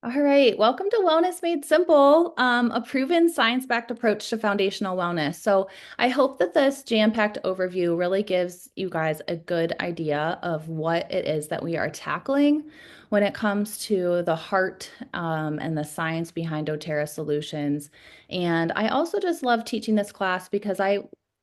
All right, welcome to Wellness Made Simple, a proven science-backed approach to foundational wellness. So I hope that this jam-packed overview really gives you guys a good idea of what it is that we are tackling when it comes to the heart and the science behind doTERRA solutions. And I also just love teaching this class because I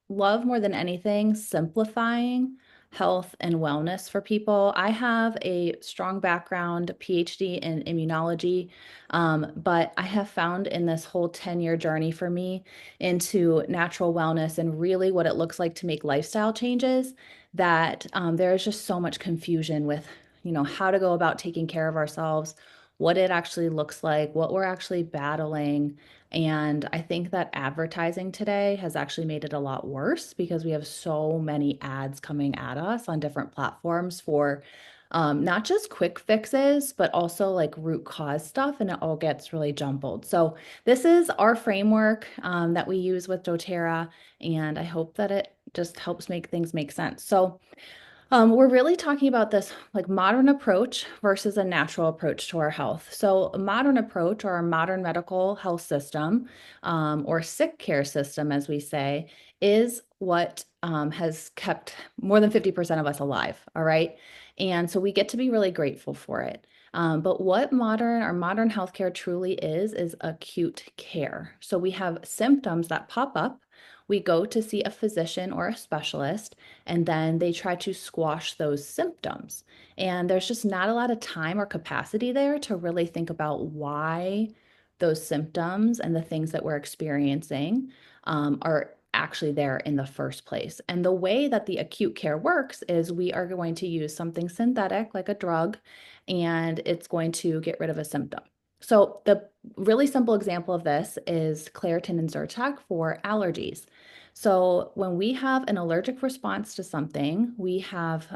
love more than anything simplifying health and wellness for people. I have a strong background, PhD in immunology, but I have found in this whole 10-year journey for me into natural wellness and really what it looks like to make lifestyle changes that there is just so much confusion with, how to go about taking care of ourselves, what it actually looks like, what we're actually battling. And I think that advertising today has actually made it a lot worse because we have so many ads coming at us on different platforms for not just quick fixes, but also like root cause stuff, and it all gets really jumbled. So, this is our framework that we use with doTERRA, and I hope that it just helps make things make sense. So, we're really talking about this like modern approach versus a natural approach to our health. So, a modern approach or a modern medical health system, or sick care system, as we say, is what has kept more than 50% of us alive. All right. And so we get to be really grateful for it. But what modern healthcare truly is acute care. So we have symptoms that pop up. We go to see a physician or a specialist, and then they try to squash those symptoms. And there's just not a lot of time or capacity there to really think about why those symptoms and the things that we're experiencing are actually there in the first place. And the way that the acute care works is we are going to use something synthetic like a drug, and it's going to get rid of a symptom. So the really simple example of this is Claritin and Zyrtec for allergies. So when we have an allergic response to something, we have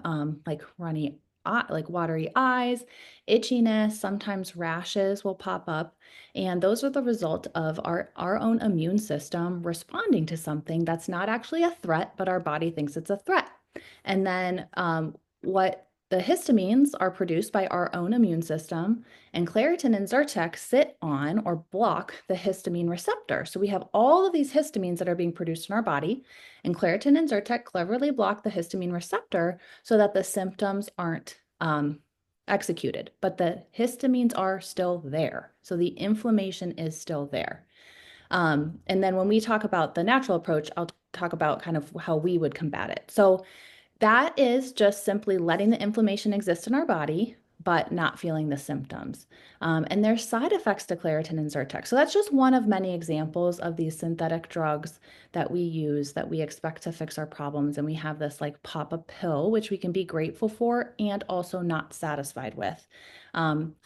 like runny, like watery eyes, itchiness, sometimes rashes will pop up. And those are the result of our own immune system responding to something that's not actually a threat, but our body thinks it's a threat. And then what the histamines are produced by our own immune system, and Claritin and Zyrtec sit on or block the histamine receptor. So we have all of these histamines that are being produced in our body, and Claritin and Zyrtec cleverly block the histamine receptor so that the symptoms aren't executed, but the histamines are still there. So the inflammation is still there. And then when we talk about the natural approach, I'll talk about kind of how we would combat it. So that is just simply letting the inflammation exist in our body, but not feeling the symptoms. And there's side effects to Claritin and Zyrtec. So that's just one of many examples of these synthetic drugs that we use that we expect to fix our problems. And we have this like pop-up pill, which we can be grateful for and also not satisfied with.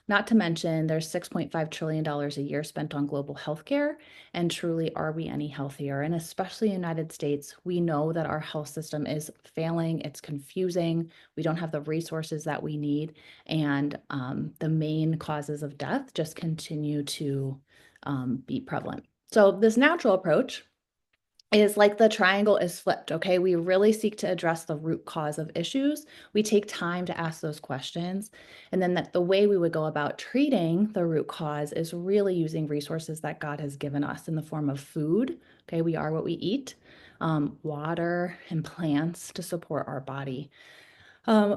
Not to mention, there's $6.5 trillion a year spent on global healthcare. And truly, are we any healthier? And especially in the United States, we know that our health system is failing. It's confusing. We don't have the resources that we need. And the main causes of death just continue to be prevalent. So, this natural approach is like the triangle is flipped, okay? We really seek to address the root cause of issues. We take time to ask those questions. And then that the way we would go about treating the root cause is really using resources that God has given us in the form of food. Okay, we are what we eat, water, and plants to support our body.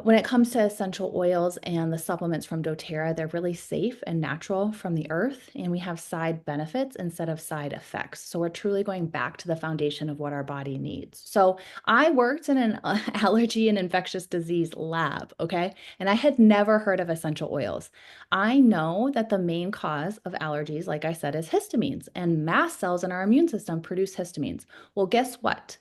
When it comes to essential oils and the supplements from doTERRA, they're really safe and natural from the earth, and we have side benefits instead of side effects. So we're truly going back to the foundation of what our body needs. So I worked in an allergy and infectious disease lab, okay? And I had never heard of essential oils. I know that the main cause of allergies, like I said, is histamines, and mast cells in our immune system produce histamines. Well, guess what?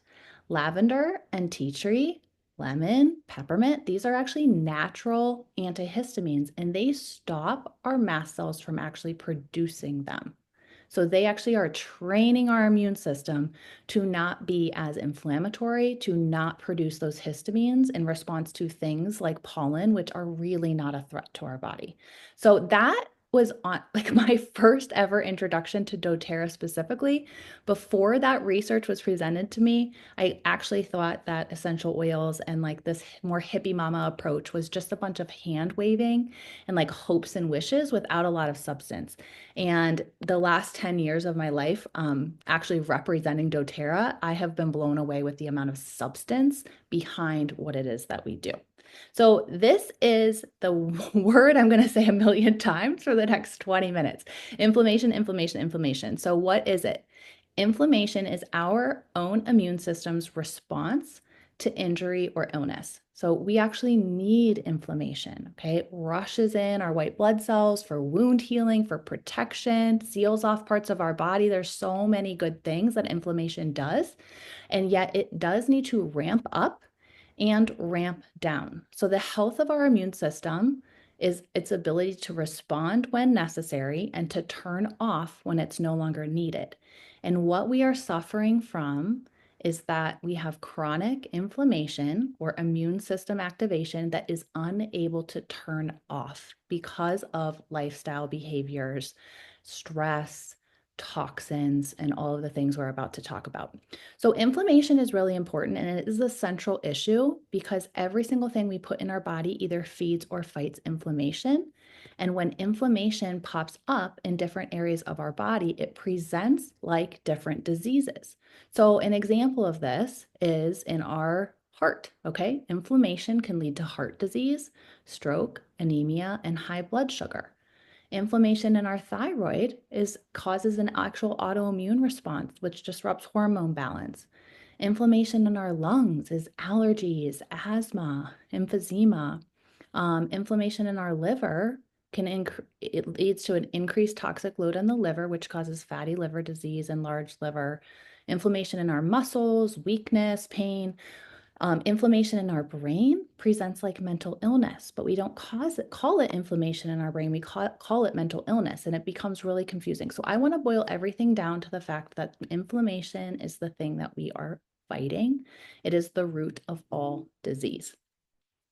Lavender and tea tree, lemon, peppermint, these are actually natural antihistamines, and they stop our mast cells from actually producing them. So they actually are training our immune system to not be as inflammatory, to not produce those histamines in response to things like pollen, which are really not a threat to our body. So that was on like my first ever introduction to doTERRA specifically. Before that research was presented to me, I actually thought that essential oils and like this more hippie mama approach was just a bunch of hand waving and like hopes and wishes without a lot of substance. And the last 10 years of my life, actually representing doTERRA, I have been blown away with the amount of substance behind what it is that we do. So this is the word I'm going to say a million times for the next 20 minutes. Inflammation, inflammation, inflammation. So what is it? Inflammation is our own immune system's response to injury or illness. So we actually need inflammation, okay? It rushes in our white blood cells for wound healing, for protection, seals off parts of our body. There's so many good things that inflammation does, and yet it does need to ramp up and ramp down. So the health of our immune system is its ability to respond when necessary and to turn off when it's no longer needed. And what we are suffering from is that we have chronic inflammation or immune system activation that is unable to turn off because of lifestyle behaviors, stress, toxins, and all of the things we're about to talk about. So inflammation is really important, and it is a central issue because every single thing we put in our body either feeds or fights inflammation. And when inflammation pops up in different areas of our body, it presents like different diseases. So an example of this is in our heart, okay? Inflammation can lead to heart disease, stroke, anemia, and high blood sugar. Inflammation in our thyroid causes an actual autoimmune response, which disrupts hormone balance. Inflammation in our lungs is allergies, asthma, emphysema. Inflammation in our liver it leads to an increased toxic load on the liver, which causes fatty liver disease and large liver. Inflammation in our muscles, weakness, pain. Inflammation in our brain presents like mental illness, but we don't call it inflammation in our brain. We call it mental illness, and it becomes really confusing. So I want to boil everything down to the fact that inflammation is the thing that we are fighting. It is the root of all disease.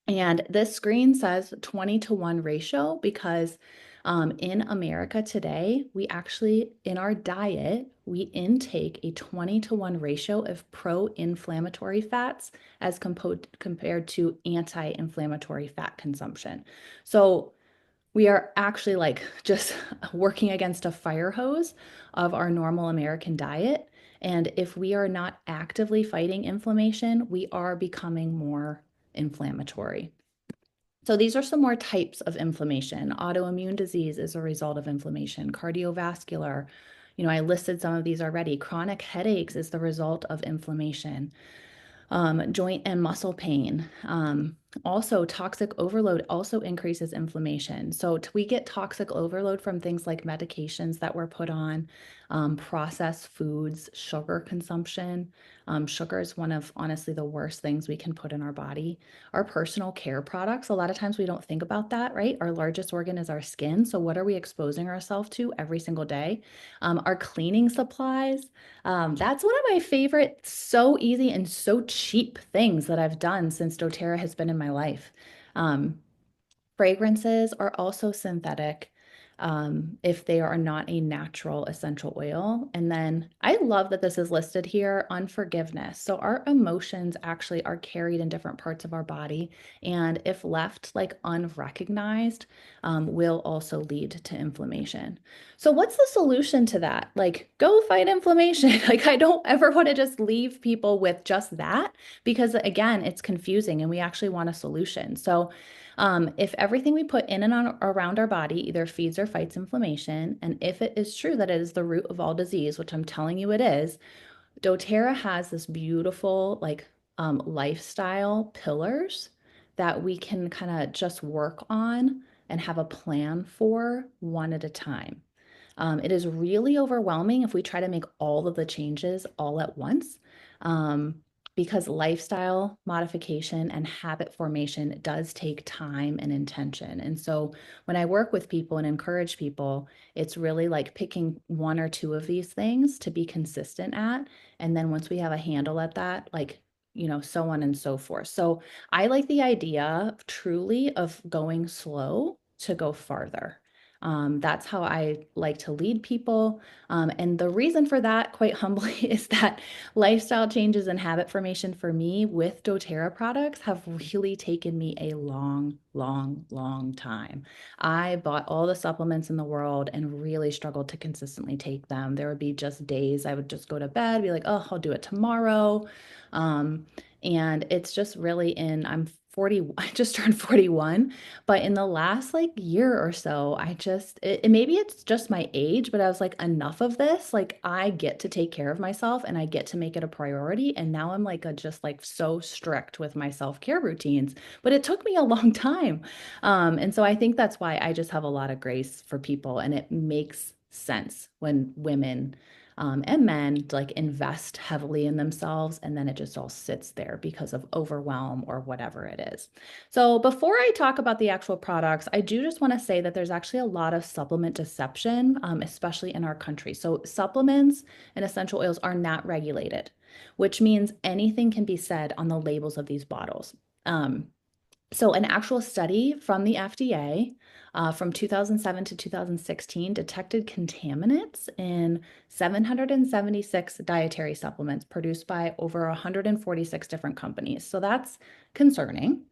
And this screen says 20-to-1 ratio because in America today, we actually, in our diet, we intake a 20-to-1 ratio of pro-inflammatory fats as compared to anti-inflammatory fat consumption. So we are actually like just working against a fire hose of our normal American diet. And if we are not actively fighting inflammation, we are becoming more inflammatory. So these are some more types of inflammation. Autoimmune disease is a result of inflammation. Cardiovascular, I listed some of these already. Chronic headaches is the result of inflammation. Joint and muscle pain. Also, toxic overload also increases inflammation. So we get toxic overload from things like medications that we're put on, processed foods, sugar consumption. Sugar is one of honestly the worst things we can put in our body. Our personal care products, a lot of times we don't think about that, right? Our largest organ is our skin. So what are we exposing ourselves to every single day? Our cleaning supplies. That's one of my favorite, so easy and so cheap things that I've done since doTERRA has been in my life. Um, Fragrances are also synthetic if they are not a natural essential oil. And then I love that this is listed here on forgiveness. So our emotions actually are carried in different parts of our body. And if left like unrecognized, will also lead to inflammation. So what's the solution to that? Like, go fight inflammation. Like, I don't ever want to just leave people with just that because, again, it's confusing and we actually want a solution. So if everything we put in and on, around our body either feeds or fights inflammation, and if it is true that it is the root of all disease, which I'm telling you it is, doTERRA has this beautiful lifestyle pillars that we can kind of just work on and have a plan for one at a time. It is really overwhelming if we try to make all of the changes all at once. Because lifestyle modification and habit formation does take time and intention. And so when I work with people and encourage people, it's really like picking one or two of these things to be consistent at. And then once we have a handle at that, like, so on and so forth. So I like the idea truly of going slow to go farther. That's how I like to lead people. And the reason for that, quite humbly, is that lifestyle changes and habit formation for me with doTERRA products have really taken me a long, long, long time. I bought all the supplements in the world and really struggled to consistently take them. There would be just days I would just go to bed, be like, oh, I'll do it tomorrow. Um, and it's just really I'm 40, I just turned 41, but in the last like year or so, maybe it's just my age, but I was like, enough of this. Like, I get to take care of myself and I get to make it a priority. And now I'm like, just like so strict with my self-care routines, but it took me a long time. And so I think that's why I just have a lot of grace for people, and it makes sense when women and men like invest heavily in themselves, and then it just all sits there because of overwhelm or whatever it is. So before I talk about the actual products, I do just want to say that there's actually a lot of supplement deception, especially in our country. So supplements and essential oils are not regulated, which means anything can be said on the labels of these bottles. Um, so, an actual study from the FDA from 2007 to 2016 detected contaminants in 776 dietary supplements produced by over 146 different companies. So, that's concerning.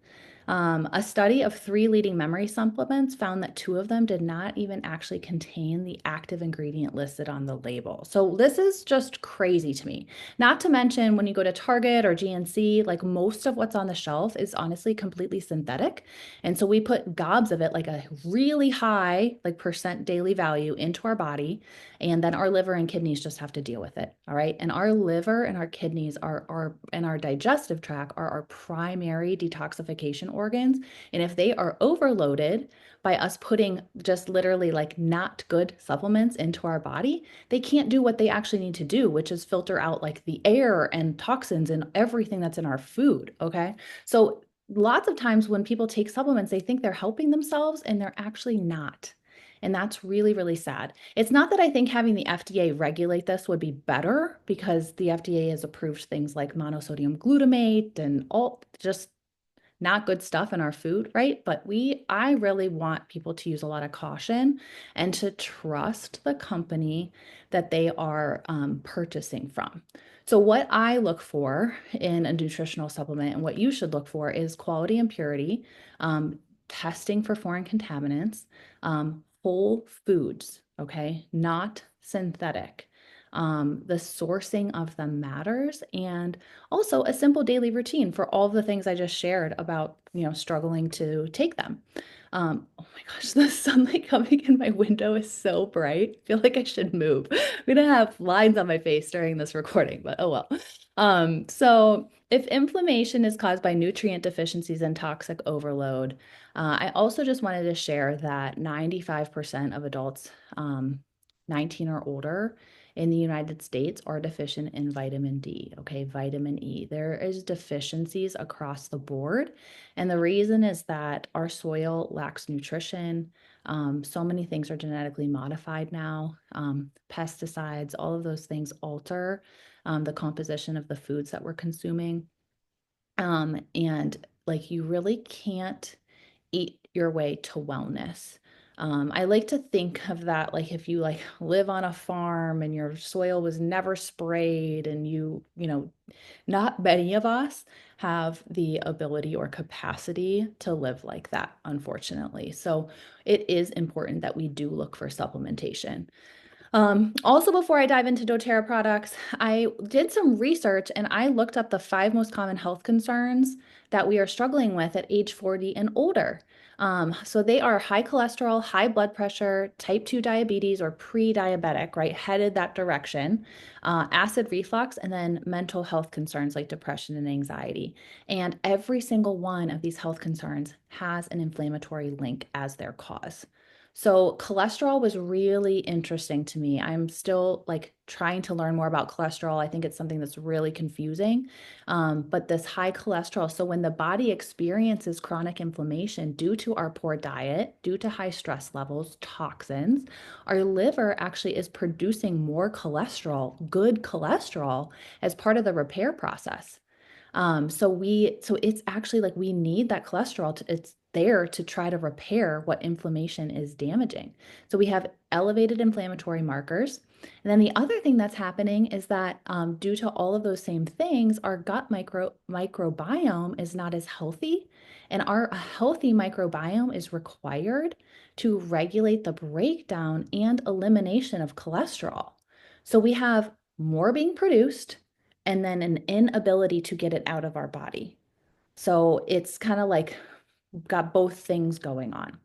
A study of three leading memory supplements found that two of them did not even actually contain the active ingredient listed on the label. So this is just crazy to me. Not to mention when you go to Target or GNC, like most of what's on the shelf is honestly completely synthetic. And so we put gobs of it, like a really high, like percent daily value into our body. And then our liver and kidneys just have to deal with it. All right. And our liver and our kidneys and our digestive tract are our primary detoxification organs. And if they are overloaded by us putting just literally like not good supplements into our body, they can't do what they actually need to do, which is filter out like the air and toxins and everything that's in our food. Okay. So lots of times when people take supplements, they think they're helping themselves and they're actually not. And that's really, really sad. It's not that I think having the FDA regulate this would be better, because the FDA has approved things like monosodium glutamate and all just not good stuff in our food, right? But I really want people to use a lot of caution and to trust the company that they are purchasing from. So, what I look for in a nutritional supplement and what you should look for is quality and purity, testing for foreign contaminants, whole foods, okay, not synthetic. The sourcing of them matters, and also a simple daily routine for all the things I just shared about, struggling to take them. Oh my gosh, the sunlight coming in my window is so bright. I feel like I should move. I'm gonna have lines on my face during this recording, but oh well. So if inflammation is caused by nutrient deficiencies and toxic overload, I also just wanted to share that 95% of adults 19 or older in the United States are deficient in vitamin D, okay, vitamin E. There is deficiencies across the board. And the reason is that our soil lacks nutrition. So many things are genetically modified now. Pesticides, all of those things alter the composition of the foods that we're consuming. And like you really can't eat your way to wellness. I like to think of that like if you like live on a farm and your soil was never sprayed, and not many of us have the ability or capacity to live like that, unfortunately. So it is important that we do look for supplementation. Also, before I dive into doTERRA products, I did some research and I looked up the 5 most common health concerns that we are struggling with at age 40 and older. So they are high cholesterol, high blood pressure, type 2 diabetes or pre-diabetic, right? Headed that direction, acid reflux, and then mental health concerns like depression and anxiety. And every single one of these health concerns has an inflammatory link as their cause. So cholesterol was really interesting to me. I'm still like trying to learn more about cholesterol. I think it's something that's really confusing. But this high cholesterol, so when the body experiences chronic inflammation due to our poor diet, due to high stress levels, toxins, our liver actually is producing more cholesterol, good cholesterol, as part of the repair process. So it's actually like we need that cholesterol to, there to try to repair what inflammation is damaging. So we have elevated inflammatory markers. And then the other thing that's happening is that due to all of those same things, our gut microbiome is not as healthy. And our healthy microbiome is required to regulate the breakdown and elimination of cholesterol. So we have more being produced and then an inability to get it out of our body. So it's kind of like got both things going on.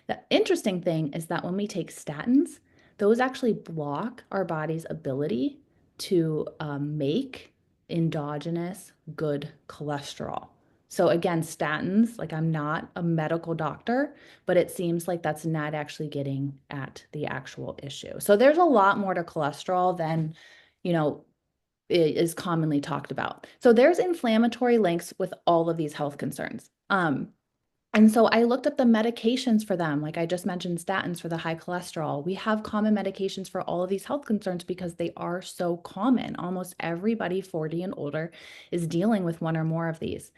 The interesting thing is that when we take statins, those actually block our body's ability to make endogenous good cholesterol. So again, statins, like I'm not a medical doctor, but it seems like that's not actually getting at the actual issue. So there's a lot more to cholesterol than, you know, is commonly talked about. So there's inflammatory links with all of these health concerns. And so I looked up the medications for them. Like I just mentioned, statins for the high cholesterol. We have common medications for all of these health concerns because they are so common. Almost everybody 40 and older is dealing with one or more of these.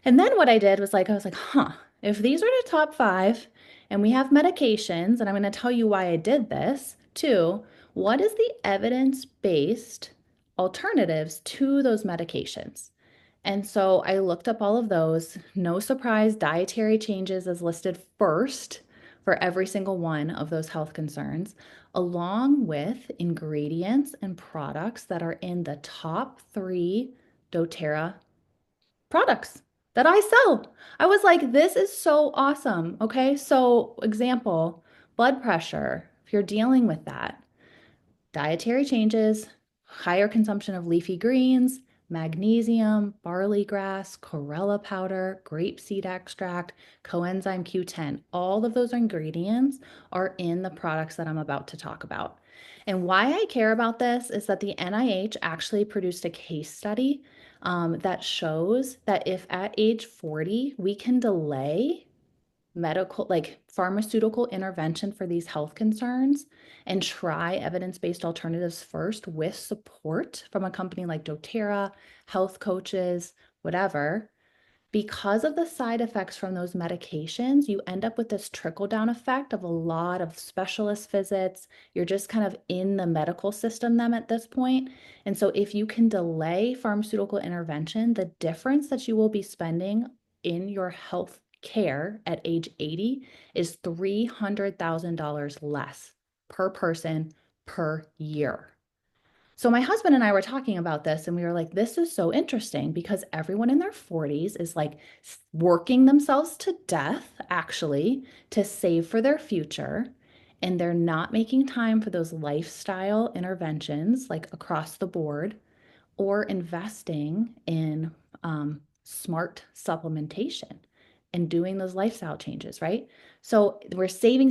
And then what I did was like, I was like, if these are the top five and we have medications, and I'm going to tell you why I did this too, what is the evidence-based alternatives to those medications? And so I looked up all of those. No surprise, dietary changes is listed first for every single one of those health concerns, along with ingredients and products that are in the top three doTERRA products that I sell. I was like, this is so awesome. Okay. So, example, blood pressure, if you're dealing with that, dietary changes, higher consumption of leafy greens, magnesium, barley grass, chlorella powder, grapeseed extract, coenzyme Q10. All of those ingredients are in the products that I'm about to talk about. And why I care about this is that the NIH actually produced a case study that shows that if at age 40 we can delay medical, like pharmaceutical intervention for these health concerns and try evidence-based alternatives first with support from a company like doTERRA, health coaches, whatever, because of the side effects from those medications, you end up with this trickle down effect of a lot of specialist visits. You're just kind of in the medical system then at this point. And so if you can delay pharmaceutical intervention, the difference that you will be spending in your health care at age 80 is $300,000 less per person per year. So my husband and I were talking about this and we were like, this is so interesting because everyone in their 40s is like working themselves to death, actually, to save for their future. And they're not making time for those lifestyle interventions like across the board or investing in smart supplementation and doing those lifestyle changes, right? So we're saving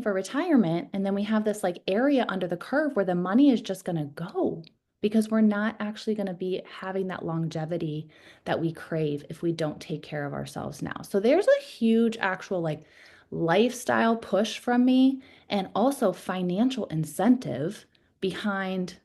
for retirement. And then we have this like area under the curve where the money is just going to go because we're not actually going to be having that longevity that we crave if we don't take care of ourselves now. So there's a huge actual like lifestyle push from me and also financial incentive behind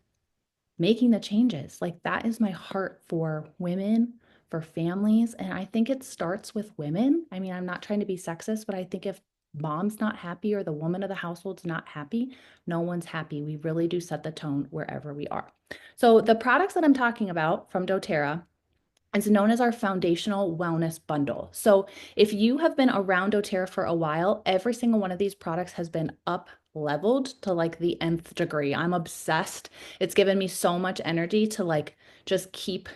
making the changes. Like that is my heart for women, for families. And I think it starts with women. I mean, I'm not trying to be sexist, but I think if mom's not happy or the woman of the household's not happy, no one's happy. We really do set the tone wherever we are. So the products that I'm talking about from doTERRA is known as our foundational wellness bundle. So if you have been around doTERRA for a while, every single one of these products has been up leveled to like the nth degree. I'm obsessed. It's given me so much energy to like just keep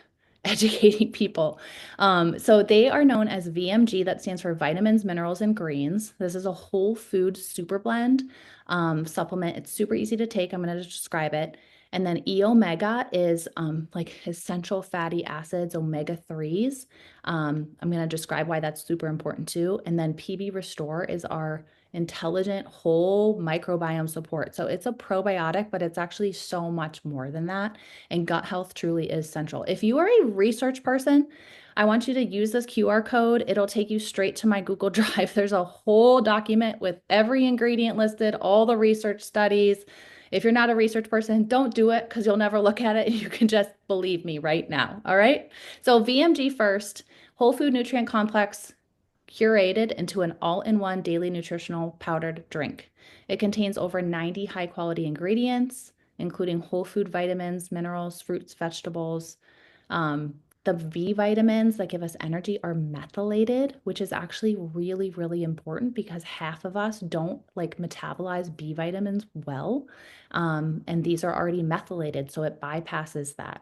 educating people. So they are known as VMG, that stands for vitamins, minerals, and greens. This is a whole food super blend supplement. It's super easy to take. I'm going to describe it. And then E omega is like essential fatty acids, omega 3s. I'm going to describe why that's super important too. And then PB Restore is our intelligent whole microbiome support. So it's a probiotic, but it's actually so much more than that. And gut health truly is central. If you are a research person, I want you to use this QR code. It'll take you straight to my Google Drive. There's a whole document with every ingredient listed, all the research studies. If you're not a research person, don't do it because you'll never look at it. You can just believe me right now. All right. So VMG first, whole food nutrient complex, curated into an all-in-one daily nutritional powdered drink. It contains over 90 high-quality ingredients, including whole food vitamins, minerals, fruits, vegetables. Um, the B vitamins that give us energy are methylated, which is actually really, really important because half of us don't like metabolize B vitamins well. And these are already methylated, so it bypasses that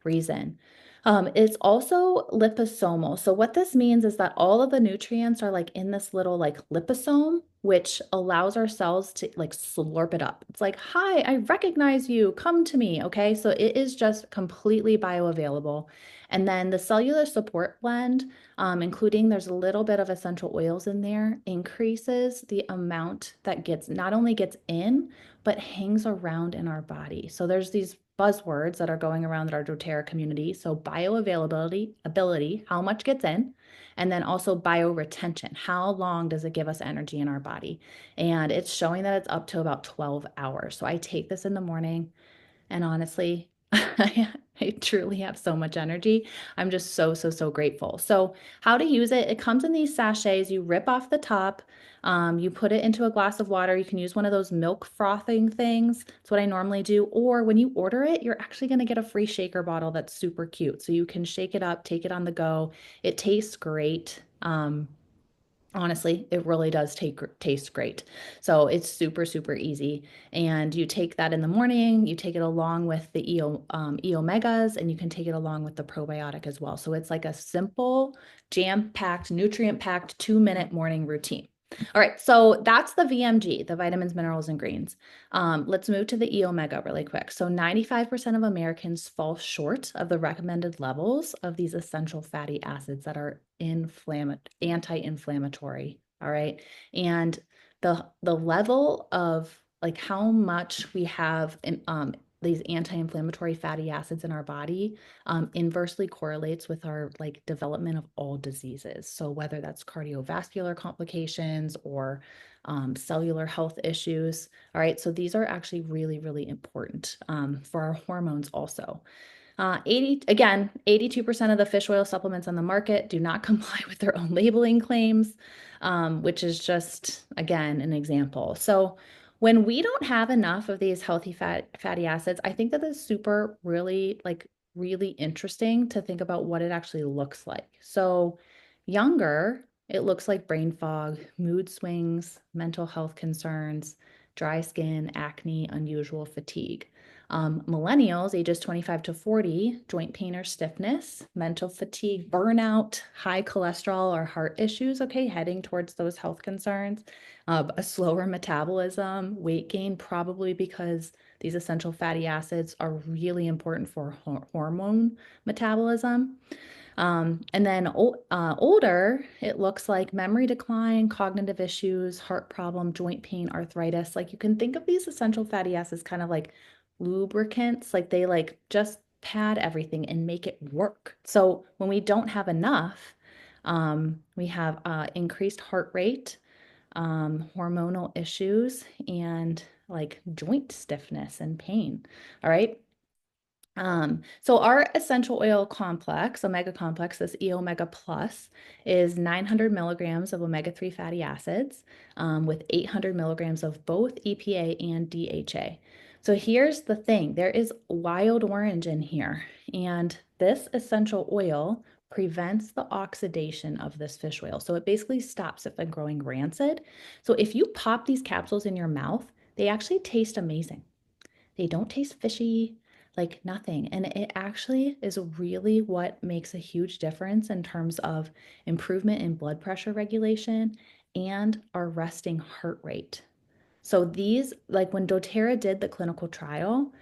reason. It's also liposomal. So what this means is that all of the nutrients are like in this little like liposome, which allows our cells to like slurp it up. It's like, hi, I recognize you, come to me. Okay. So it is just completely bioavailable. And then the cellular support blend, including there's a little bit of essential oils in there, increases the amount that gets not only gets in, but hangs around in our body. So there's these buzzwords that are going around our doTERRA community. So bioavailability, ability, how much gets in, and then also bioretention, how long does it give us energy in our body? And it's showing that it's up to about 12 hours. So I take this in the morning, and honestly, I truly have so much energy. I'm just so, so, so grateful. So, how to use it? It comes in these sachets. You rip off the top, you put it into a glass of water. You can use one of those milk frothing things. That's what I normally do. Or when you order it, you're actually going to get a free shaker bottle that's super cute. So, you can shake it up, take it on the go. It tastes great. Honestly, it really does taste great. So it's super, super easy. And you take that in the morning, you take it along with the E omegas, and you can take it along with the probiotic as well. So it's like a simple, jam-packed, nutrient-packed 2-minute morning routine. All right, so that's the VMG, the vitamins, minerals, and greens. Let's move to the E omega really quick. So 95% of Americans fall short of the recommended levels of these essential fatty acids that are anti-inflammatory. All right. And the level of like how much we have in these anti-inflammatory fatty acids in our body inversely correlates with our like development of all diseases. So whether that's cardiovascular complications or cellular health issues. All right. So these are actually really, really important for our hormones also. 82% of the fish oil supplements on the market do not comply with their own labeling claims, which is just, again, an example. So when we don't have enough of these healthy fatty acids, I think that is super really interesting to think about what it actually looks like. So younger, it looks like brain fog, mood swings, mental health concerns, dry skin, acne, unusual fatigue. Millennials, ages 25 to 40, joint pain or stiffness, mental fatigue, burnout, high cholesterol or heart issues, okay, heading towards those health concerns, a slower metabolism, weight gain, probably because these essential fatty acids are really important for hormone metabolism. And then older, it looks like memory decline, cognitive issues, heart problem, joint pain, arthritis. Like you can think of these essential fatty acids kind of like lubricants, like they like just pad everything and make it work. So when we don't have enough, we have increased heart rate, hormonal issues, and like joint stiffness and pain. All right. So our essential oil complex, omega complex, this E omega plus, is 900 milligrams of omega-3 fatty acids with 800 milligrams of both EPA and DHA. So here's the thing, there is wild orange in here, and this essential oil prevents the oxidation of this fish oil. So it basically stops it from growing rancid. So if you pop these capsules in your mouth, they actually taste amazing. They don't taste fishy, like nothing. And it actually is really what makes a huge difference in terms of improvement in blood pressure regulation and our resting heart rate. So these, like when doTERRA did the clinical trial,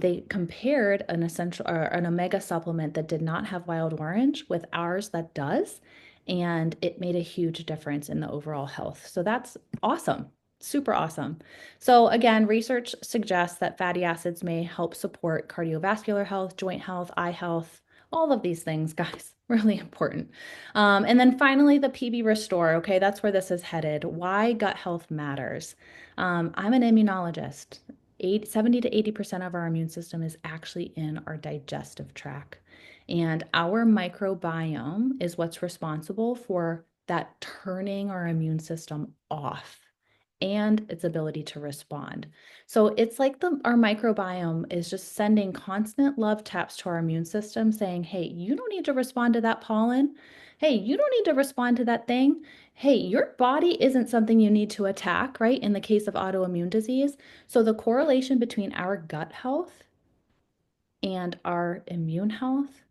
they compared an essential or an omega supplement that did not have wild orange with ours that does, and it made a huge difference in the overall health. So that's awesome. Super awesome. So again, research suggests that fatty acids may help support cardiovascular health, joint health, eye health, all of these things, guys, really important. And then finally, the PB Restore. Okay, that's where this is headed. Why gut health matters. I'm an immunologist. 70 to 80% of our immune system is actually in our digestive tract. And our microbiome is what's responsible for that turning our immune system off and its ability to respond. So it's like our microbiome is just sending constant love taps to our immune system saying, "Hey, you don't need to respond to that pollen. Hey, you don't need to respond to that thing. Hey, your body isn't something you need to attack," right? In the case of autoimmune disease. So the correlation between our gut health and our immune health,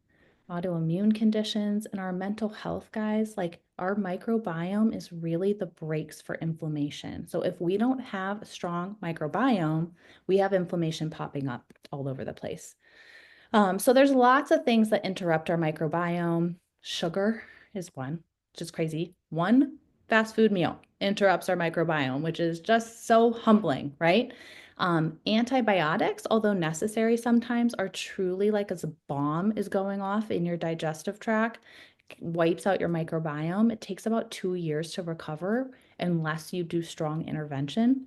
autoimmune conditions, and our mental health, guys, like our microbiome is really the brakes for inflammation. So if we don't have a strong microbiome, we have inflammation popping up all over the place. So there's lots of things that interrupt our microbiome. Sugar is one, which is crazy. One fast food meal interrupts our microbiome, which is just so humbling, right? Antibiotics, although necessary sometimes, are truly like as a bomb is going off in your digestive tract, wipes out your microbiome. It takes about 2 years to recover unless you do strong intervention.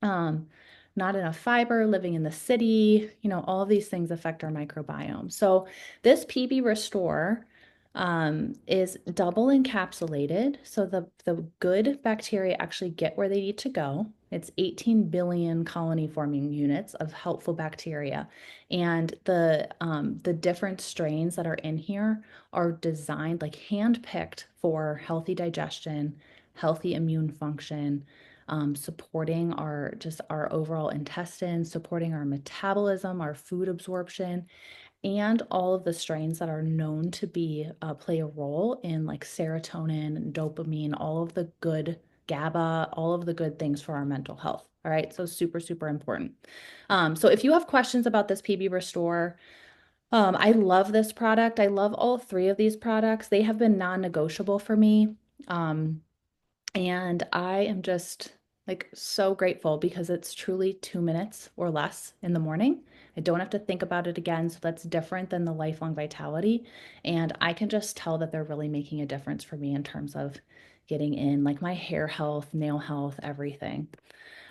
Um, Not enough fiber, living in the city, all of these things affect our microbiome. So this PB Restore is double encapsulated. So the good bacteria actually get where they need to go. It's 18 billion colony forming units of helpful bacteria. And the different strains that are in here are designed, like handpicked for healthy digestion, healthy immune function, supporting our overall intestines, supporting our metabolism, our food absorption, and all of the strains that are known to play a role in like serotonin, dopamine, all of the good GABA, all of the good things for our mental health. All right, so super, super important. So if you have questions about this PB Restore, I love this product. I love all three of these products. They have been non-negotiable for me. Um, and I am just like so grateful because it's truly 2 minutes or less in the morning. I don't have to think about it again. So that's different than the lifelong vitality. And I can just tell that they're really making a difference for me in terms of getting in like my hair health, nail health, everything.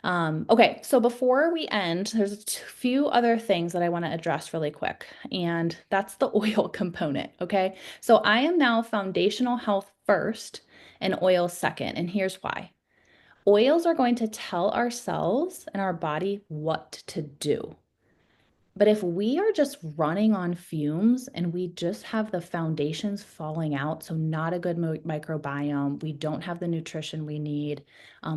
Okay, so before we end, there's a few other things that I want to address really quick, and that's the oil component. Okay, so I am now foundational health first and oil second, and here's why. Oils are going to tell our cells and our body what to do. But if we are just running on fumes and we just have the foundations falling out, so not a good microbiome, we don't have the nutrition we need,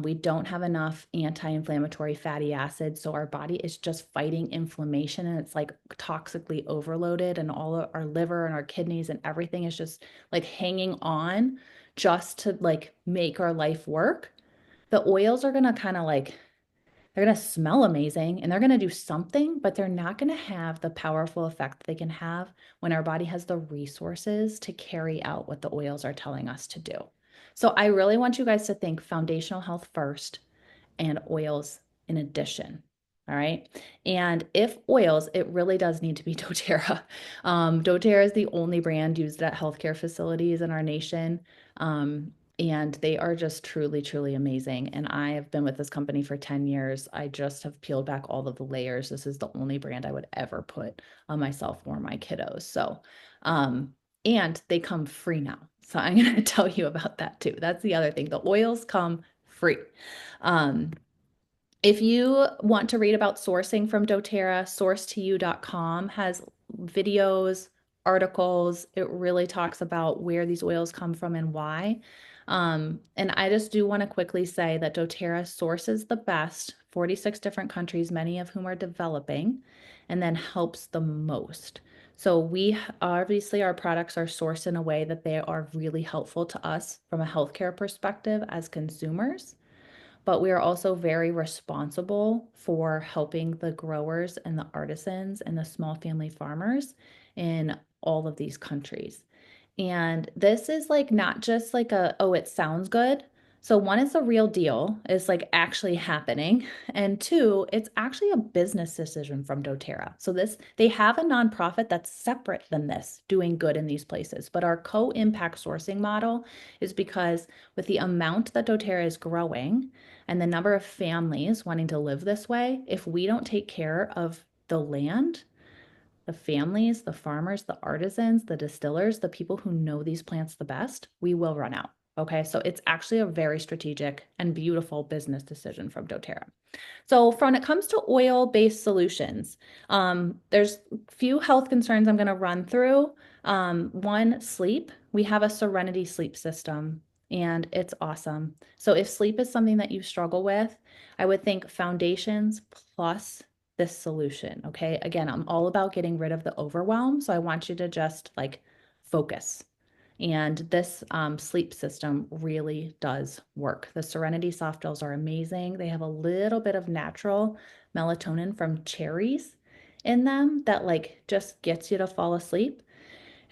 we don't have enough anti-inflammatory fatty acids, so our body is just fighting inflammation and it's like toxically overloaded, and all of our liver and our kidneys and everything is just like hanging on just to like make our life work. The oils are going to kind of like they're going to smell amazing and they're going to do something, but they're not going to have the powerful effect that they can have when our body has the resources to carry out what the oils are telling us to do. So I really want you guys to think foundational health first and oils in addition. All right. And if oils, it really does need to be doTERRA. doTERRA is the only brand used at healthcare facilities in our nation. And they are just truly, truly amazing. And I have been with this company for 10 years. I just have peeled back all of the layers. This is the only brand I would ever put on myself or my kiddos. So, and they come free now. So I'm going to tell you about that too. That's the other thing. The oils come free. Um, if you want to read about sourcing from doTERRA, sourcetoyou.com has videos, articles. It really talks about where these oils come from and why. And I just do want to quickly say that doTERRA sources the best, 46 different countries, many of whom are developing, and then helps the most. So we obviously our products are sourced in a way that they are really helpful to us from a healthcare perspective as consumers, but we are also very responsible for helping the growers and the artisans and the small family farmers in all of these countries. And this is like not just like oh, it sounds good. So one, it's a real deal. It's like actually happening. And two, it's actually a business decision from doTERRA. So they have a nonprofit that's separate than this, doing good in these places. But our co-impact sourcing model is because with the amount that doTERRA is growing and the number of families wanting to live this way, if we don't take care of the land, the families, the farmers, the artisans, the distillers, the people who know these plants the best, we will run out. Okay, so it's actually a very strategic and beautiful business decision from doTERRA. So when it comes to oil-based solutions, there's few health concerns I'm going to run through. One, sleep. We have a Serenity sleep system, and it's awesome. So if sleep is something that you struggle with, I would think foundations plus this solution. Okay, again, I'm all about getting rid of the overwhelm, so I want you to just like focus. And this sleep system really does work. The Serenity soft gels are amazing. They have a little bit of natural melatonin from cherries in them that like just gets you to fall asleep.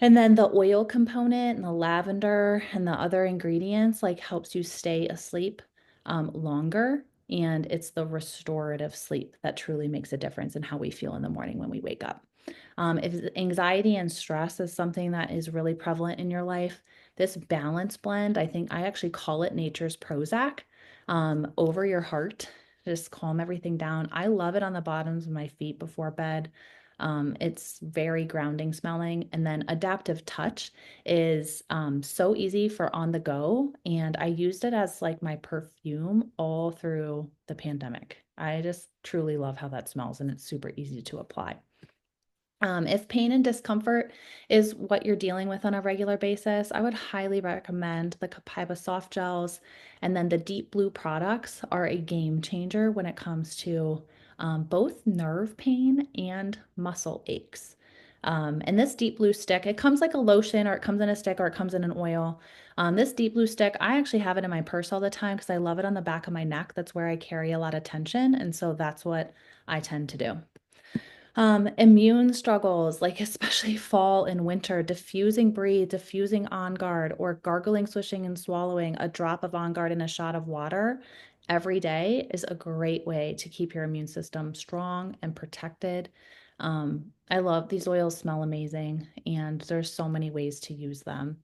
And then the oil component and the lavender and the other ingredients like helps you stay asleep longer. And it's the restorative sleep that truly makes a difference in how we feel in the morning when we wake up. If anxiety and stress is something that is really prevalent in your life, this balance blend, I think I actually call it nature's Prozac, over your heart. Just calm everything down. I love it on the bottoms of my feet before bed. It's very grounding smelling. And then Adaptive Touch is so easy for on the go. And I used it as like my perfume all through the pandemic. I just truly love how that smells and it's super easy to apply. If pain and discomfort is what you're dealing with on a regular basis, I would highly recommend the Copaiba soft gels. And then the Deep Blue products are a game changer when it comes to both nerve pain and muscle aches. And this Deep Blue stick, it comes like a lotion, or it comes in a stick, or it comes in an oil. This Deep Blue stick, I actually have it in my purse all the time because I love it on the back of my neck. That's where I carry a lot of tension. And so that's what I tend to do. Immune struggles, like especially fall and winter, diffusing breathe, diffusing On Guard, or gargling, swishing, and swallowing a drop of On Guard in a shot of water every day is a great way to keep your immune system strong and protected. I love these oils, smell amazing, and there's so many ways to use them.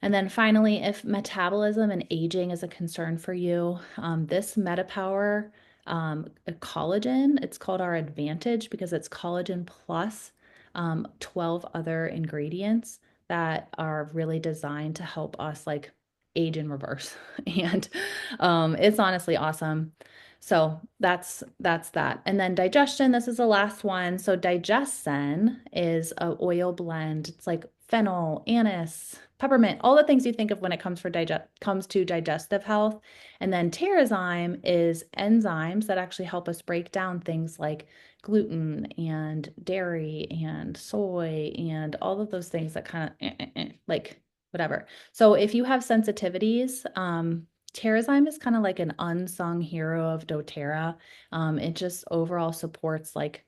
And then finally, if metabolism and aging is a concern for you, this MetaPower collagen, it's called our Advantage because it's collagen plus 12 other ingredients that are really designed to help us like age in reverse. And it's honestly awesome. So that's that. And then digestion, this is the last one. So DigestZen is a oil blend. It's like fennel, anise, peppermint, all the things you think of when it comes to digestive health. And then Terrazyme is enzymes that actually help us break down things like gluten and dairy and soy and all of those things that kind of like whatever. So if you have sensitivities, Terrazyme is kind of like an unsung hero of doTERRA. It just overall supports like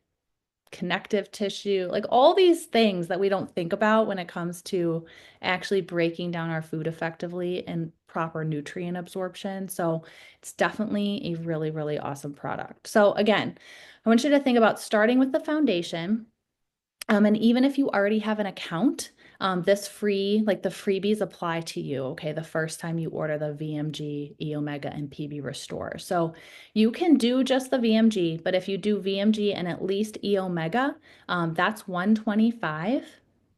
connective tissue, like all these things that we don't think about when it comes to actually breaking down our food effectively and proper nutrient absorption. So it's definitely a really, really awesome product. So again, I want you to think about starting with the foundation. And even if you already have an account, this free, like the freebies apply to you, okay, the first time you order the VMG, E Omega, and PB Restore. So you can do just the VMG, but if you do VMG and at least E Omega, that's 125,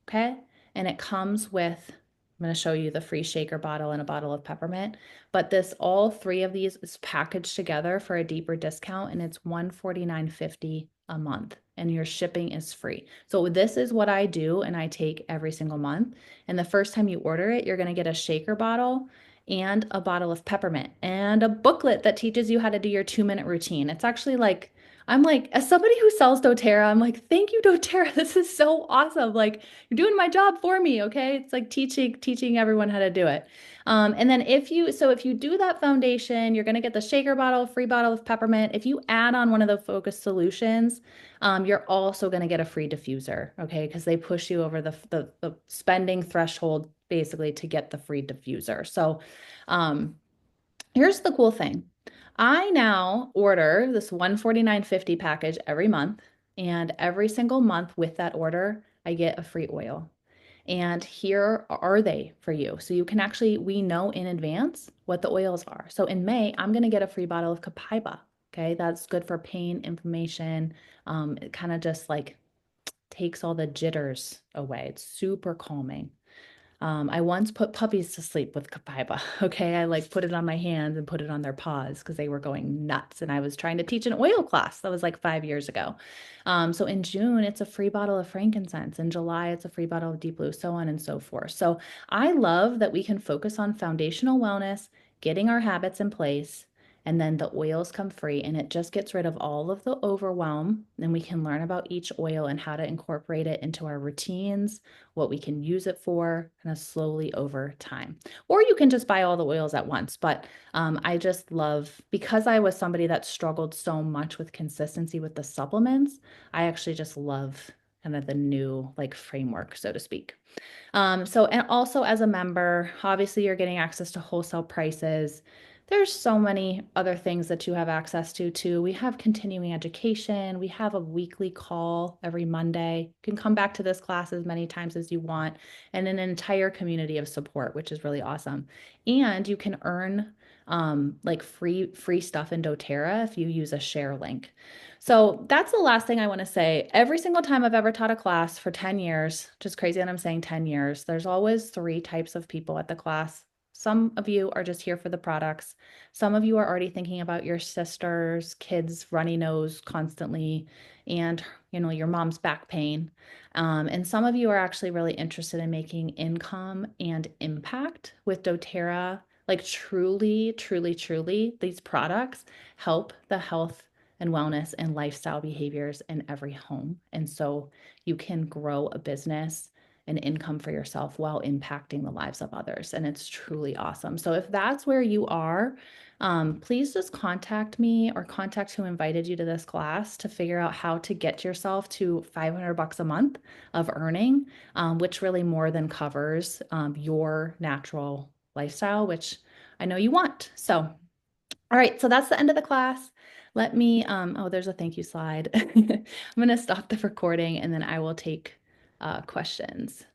okay? And it comes with, I'm going to show you the free shaker bottle and a bottle of peppermint, but this, all three of these is packaged together for a deeper discount, and it's $149.50 a month, and your shipping is free. So this is what I do and I take every single month. And the first time you order it, you're going to get a shaker bottle and a bottle of peppermint and a booklet that teaches you how to do your 2-minute routine. It's actually like, I'm like, as somebody who sells doTERRA, I'm like, thank you, doTERRA. This is so awesome. Like, you're doing my job for me, okay? It's like teaching everyone how to do it. And then if you do that foundation, you're going to get the shaker bottle, free bottle of peppermint. If you add on one of the focus solutions, you're also going to get a free diffuser, okay? Because they push you over the spending threshold basically to get the free diffuser. So here's the cool thing. I now order this $149.50 package every month, and every single month with that order, I get a free oil. And here are they for you. So you can actually, we know in advance what the oils are. So in May, I'm going to get a free bottle of Copaiba. Okay, that's good for pain, inflammation. It kind of just like takes all the jitters away. It's super calming. I once put puppies to sleep with Copaiba. Okay. I like put it on my hands and put it on their paws because they were going nuts. And I was trying to teach an oil class. That was like 5 years ago. So in June, it's a free bottle of frankincense. In July, it's a free bottle of Deep Blue, so on and so forth. So I love that we can focus on foundational wellness, getting our habits in place, and then the oils come free, and it just gets rid of all of the overwhelm. And we can learn about each oil and how to incorporate it into our routines, what we can use it for, kind of slowly over time. Or you can just buy all the oils at once. But I just love, because I was somebody that struggled so much with consistency with the supplements, I actually just love kind of the new like framework, so to speak. And also as a member, obviously you're getting access to wholesale prices. There's so many other things that you have access to too. We have continuing education. We have a weekly call every Monday. You can come back to this class as many times as you want, and an entire community of support, which is really awesome. And you can earn like free stuff in doTERRA if you use a share link. So that's the last thing I want to say. Every single time I've ever taught a class for 10 years, just crazy that I'm saying 10 years, there's always three types of people at the class. Some of you are just here for the products. Some of you are already thinking about your sister's kids' runny nose constantly and your mom's back pain. And some of you are actually really interested in making income and impact with doTERRA. Like truly, truly, truly, these products help the health and wellness and lifestyle behaviors in every home. And so you can grow a business and income for yourself while impacting the lives of others. And it's truly awesome. So if that's where you are, please just contact me or contact who invited you to this class to figure out how to get yourself to $500 a month of earning, which really more than covers your natural lifestyle, which I know you want. So all right, so that's the end of the class. Let me, oh, there's a thank you slide. I'm going to stop the recording and then I will take questions.